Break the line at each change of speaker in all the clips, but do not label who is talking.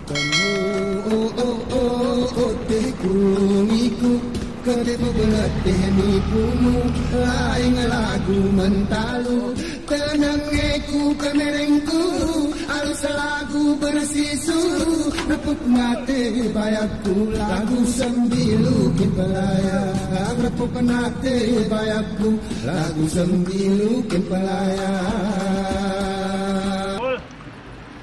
Temu teku ngiku ketemu beletih nipumu lain lagu mentalu tenang eku kemerengku alus lagu bersisu repuk mati bayakku lagu sembilu kipelaya repuk mati bayakku lagu sembilu kipelaya.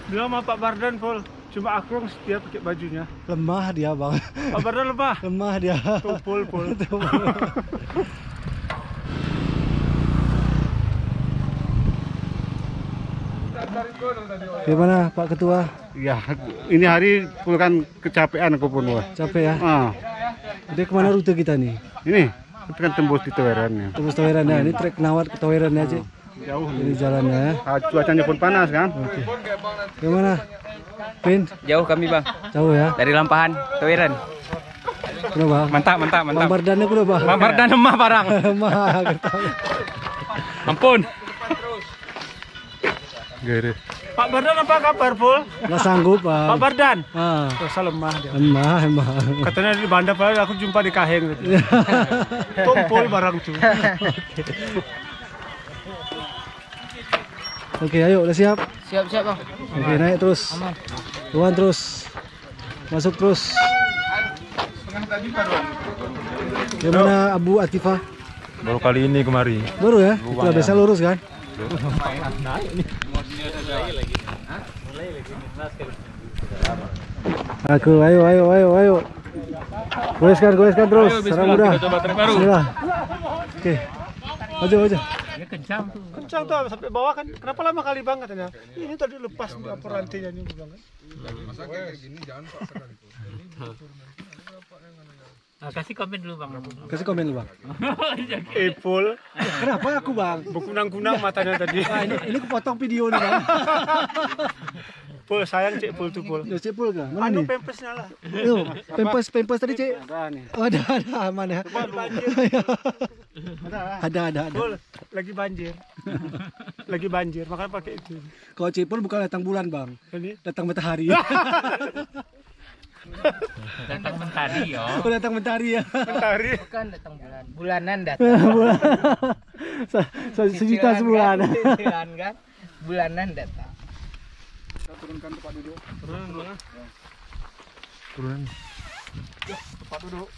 Bilang sama Pak Bardan, Pol. Cuma aku yang setia pakai bajunya.
Lemah dia, Bang.
Pak Bardan lemah.
Lemah dia.
Tumpul, Pol.
Gimana Pak Ketua?
Ya, ini hari kan kecapean aku pun, wah.
Capek ya? Jadi kemana rute kita nih?
Ini kan tembus di Toweran ya.
Tembus Toweran ya. Ini trek Nawat ke Toweran aja.
Jauh
ini jalannya.
Cuacanya pun panas kan.
Oke. Gimana? Pin?
Jauh kami bang.
Jauh ya?
Dari Lampahan, Toweran.
Kuno bang?
Mantap.
Bang Bardannya kuno bang?
Bang Bardan lemah barang.
Lemah.
Ampun.
Gede.
Pak Bardan apa kabar, Pol?
Nggak sanggup bang.
Pak Bardan?
Rasa
lemah dia.
Lemah emang.
Katanya di Banda aku jumpa di Kaheng. Tumpul barang tuh.
Oke, ayo udah siap?
Siap bang.
Oke, naik terus. Tuan terus. Masuk terus. Gimana Abu Atifah?
Baru kali ini kemari.
Baru ya? Itu biasa lurus kan? Aku, ayo. Goeskan terus. Sarang muda. Bismillah. Oke. Maju.
Ya kencang tuh.
Kencang tuh sampai bawah kan. Kenapa lama kali bang katanya? Ini tadi lepas apa rantinya ini bang kan.
Masa kayak gini jangan paksa kali.
Kasih komen dulu bang.
Kasih komen dulu bang.
Pol.
Kenapa aku bang?
Berkunang-kunang matanya tadi.
Nah, ini kepotong video nih bang.
Pol sayang Cek Pol tuh Pol.
Cek Pol kah? Mana
anu
nih?
pempesnya lah.
Pempes tadi Cek.
Ada nih.
Oh, ada mana? Ada.
Pol lagi banjir. Makanya pakai itu.
Kalau Cek Pol bukan datang bulan bang.
Ini
datang matahari.
Datang mentari yo.
Oh, datang mentari ya.
Mentari.
Bukan datang bulan. Bulanan datang.
Sejuta sebulan.
Cicilan kan. Bulanan datang.
Turunkan tempat duduk.
Turun.
Tempat duduk.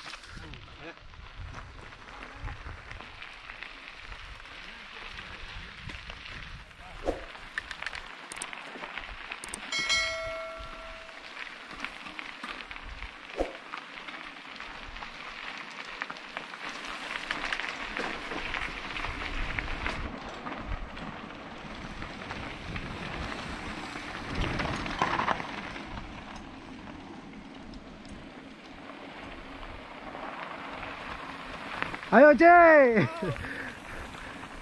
Ayo Cek.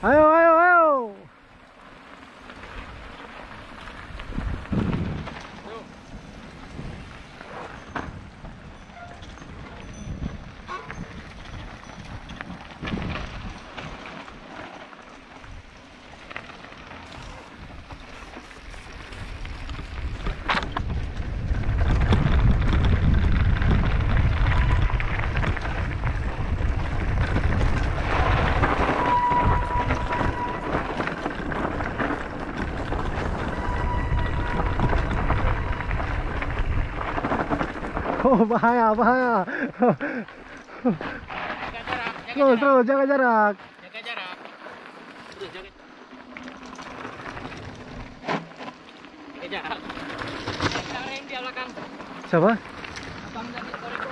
Ayo. Oh bahaya. Terus jaga jarak.
Yang di belakang.
Siapa?
Abang dari Koreko.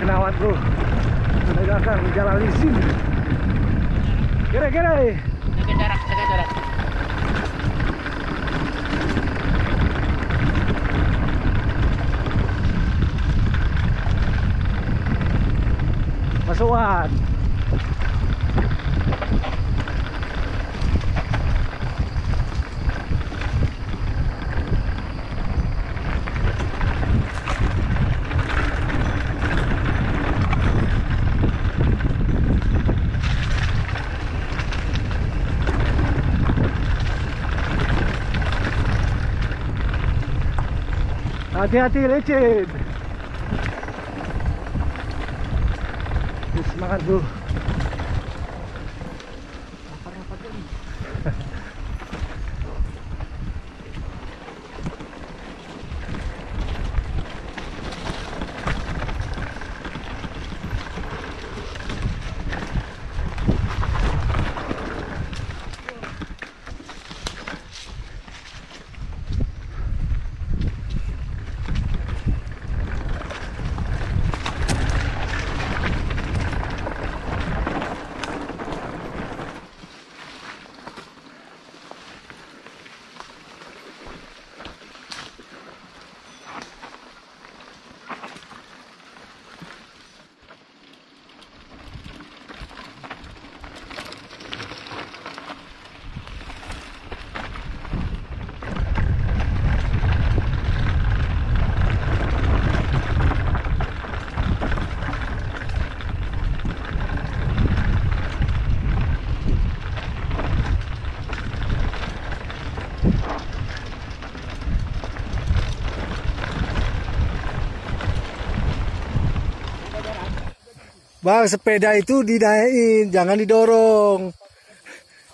Kenawat bro. Menegakkan jalan lisin. Kere.
Jaga jarak.
Masukan. Hati-hati licin. Semangat bro. Bang, sepeda itu dinaikin, jangan didorong.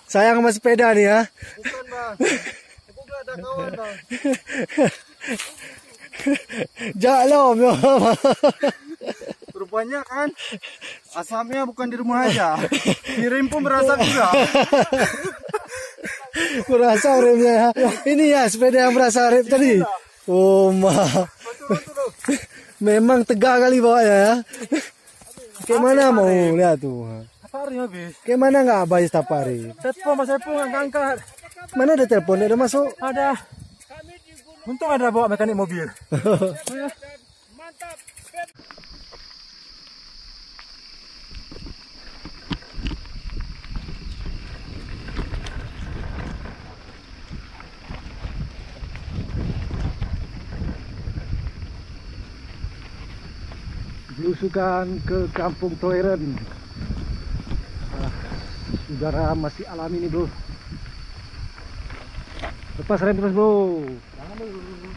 Sayang sama sepeda nih ya.
Bukan bang, aku gak ada kawan bang.
Jalom.
Rupanya kan asamnya bukan di rumah aja, kirim pun berasap juga.
Berasa remnya ya. Ini ya sepeda yang berasa rem tadi. Oh memang tegak kali bawanya ya. Kayak mana mau lihat tuh?
Apa hari habis?
Kayak mana nggak abis tapari?
Telepon mas Epung nggak angkat.
Mana ada telepon? Ada masuk?
Ada. Untung ada bawa mekanik mobil.
Belusukan ke Kampung Toiren. Udara masih alami nih bro. Lepas rem terus bro. Jangan dulu.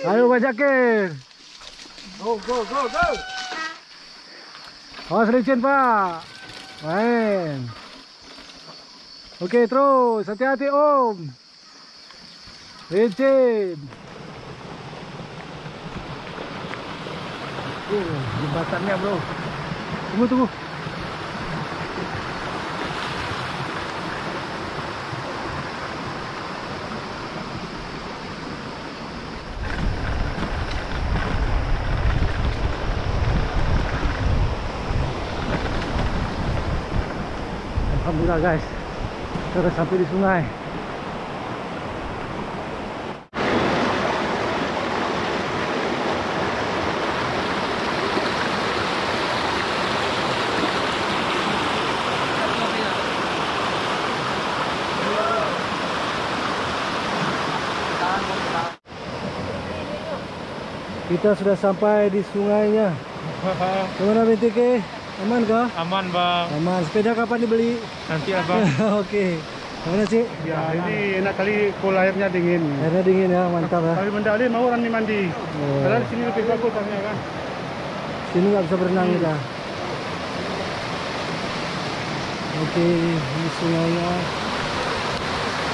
Ayo Pak Jakir.
Go.
Awas licin Pak. Main. Oke terus, hati-hati Om. Licin. Jembatannya bro. Tunggu. Alhamdulillah guys, sudah sampai di sungai. Kita sudah sampai di sungainya. Gimana BTK? Aman kah?
Aman bang.
Aman. Sepeda kapan dibeli?
Nanti abang.
Oke. Mana sih?
Ya, ini enak kali kalau airnya dingin.
Airnya dingin ya, mantap ya.
Tapi mendali mau orang mandi.
Oh.
Padahal di sini lebih bagus soalnya kan.
Sini nggak bisa berenang kita. Oke, ini sungainya.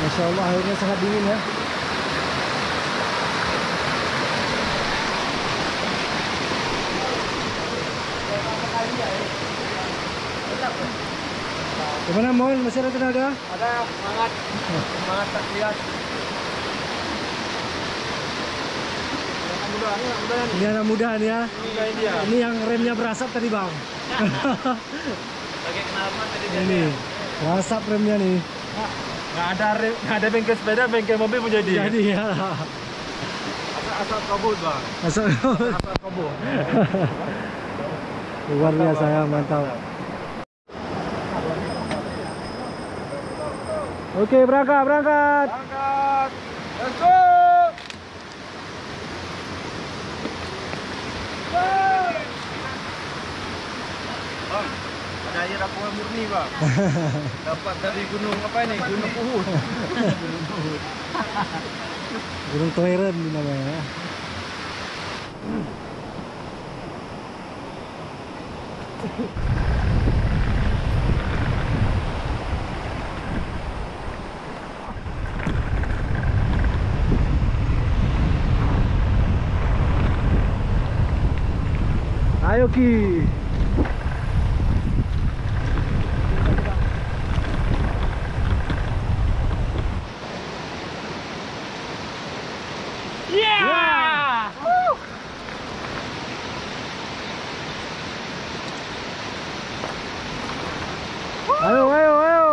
Masya Allah airnya sangat dingin ya. Gimana Mon? Masih ada tenaga?
Ada semangat tak lihat.
Ini anak muda nih ya. Ini yang remnya berasap tadi bang.
Pakai kenalpot tadi
Ini berasap remnya nih.
Nggak ada bengkel sepeda, bengkel mobil pun jadi.
Jadi ya.
Asap kabut bang.
Asap
kabut.
Luar biasa ya, mantap. Oke, berangkat.
Let's go.
Ada air aqua murni, Bang. Dapat dari gunung apa ini? Gunung Uhud.
Gunung Toiren namanya. Ayo Ki.
Yeah!
Ayo, ayo, ayo.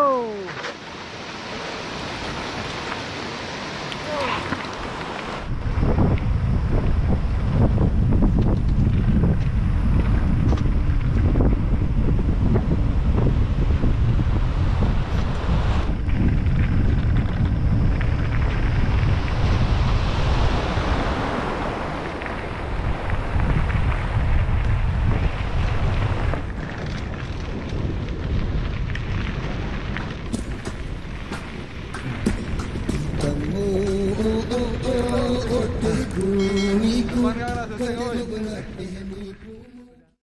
Kamu, oh, oh, oh, oh, oh, bumiku, kau